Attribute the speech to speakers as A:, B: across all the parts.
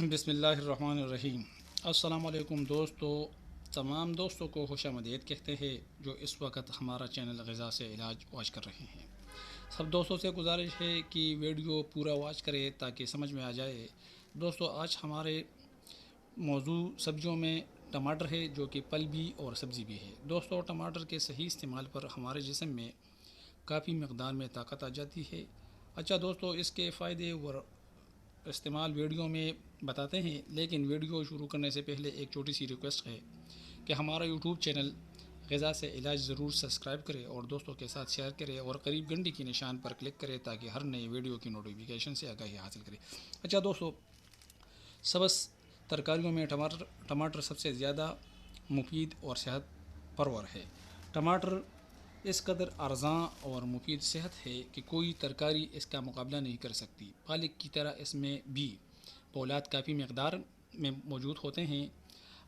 A: بسم اللہ الرحمن الرحیم۔ السلام علیکم دوستو، تمام دوستوں کو خوش آمدید کہتے ہیں جو اس وقت ہمارا چینل غذا سے علاج واچ کر رہے ہیں۔ سب دوستوں سے گزارش ہے کہ ویڈیو پورا واچ کرے تاکہ سمجھ میں آ جائے۔ دوستو آج ہمارے موضوع سبزیوں میں ٹماٹر ہے جو کہ پھل بھی اور سبزی بھی ہے۔ دوستو ٹماٹر کے صحیح استعمال پر ہمارے جسم میں کافی مقدار میں طاقت آ جاتی ہے۔ اچھا دوستو، اس کے فائدے اور استعمال ویڈیو میں بتاتے ہیں، لیکن ویڈیو شروع کرنے سے پہلے ایک چھوٹی سی ریکویسٹ ہے کہ ہمارا یوٹیوب چینل غذا سے علاج ضرور سبسکرائب کرے اور دوستوں کے ساتھ شیئر کرے اور قریب گھنٹی کی نشان پر کلک کرے تاکہ ہر نئی ویڈیو کی نوٹیفیکیشن سے آگاہی حاصل کرے۔ اچھا دوستو، سبز ترکاریوں میں ٹماٹر سب سے زیادہ مفید اور صحت پرور ہے۔ ٹماٹر اس قدر ارزاں اور مفید صحت ہے کہ کوئی ترکاری اس کا مقابلہ نہیں کر سکتی۔ پالک کی طرح اس میں بھی فولاد کافی مقدار میں موجود ہوتے ہیں۔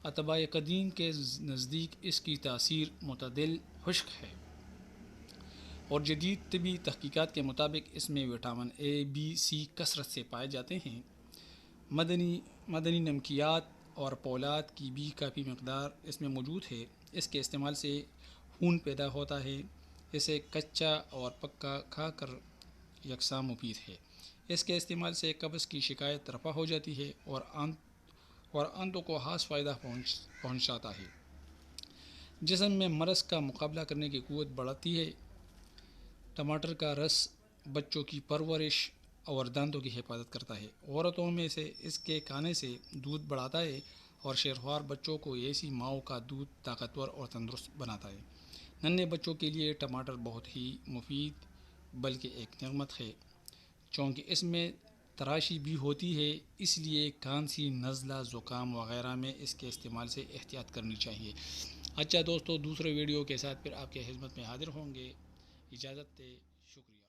A: اطباء قدیم کے نزدیک اس کی تاثیر معتدل خشک ہے اور جدید طبی تحقیقات کے مطابق اس میں وٹامن اے، بی، سی کثرت سے پائے جاتے ہیں۔ مدنی نمکیات اور فولاد کی بھی کافی مقدار اس میں موجود ہے۔ اس کے استعمال سے خون پیدا ہوتا ہے۔ اسے کچا اور پکا کھا کر یکساں مفید ہے۔ اس کے استعمال سے قبض کی شکایت رفع ہو جاتی ہے اور آنتوں کو خاص فائدہ پہنچاتا ہے۔ جسم میں مرض کا مقابلہ کرنے کی قوت بڑھاتی ہے۔ ٹماٹر کا رس بچوں کی پرورش اور دانتوں کی حفاظت کرتا ہے۔ عورتوں میں سے اس کے کھانے سے دودھ بڑھاتا ہے اور شیرخوار بچوں کو ایسی ماؤں کا دودھ طاقتور اور تندرست بناتا ہے۔ ننھے بچوں کے لیے ٹماٹر بہت ہی مفید بلکہ ایک نعمت ہے، چونکہ اس میں تراشی بھی ہوتی ہے، اس لیے کھانسی، نزلہ، زکام وغیرہ میں اس کے استعمال سے احتیاط کرنی چاہیے۔ اچھا دوستو، دوسرے ویڈیو کے ساتھ پھر آپ کے خدمت میں حاضر ہوں گے۔ اجازت دے، شکریہ۔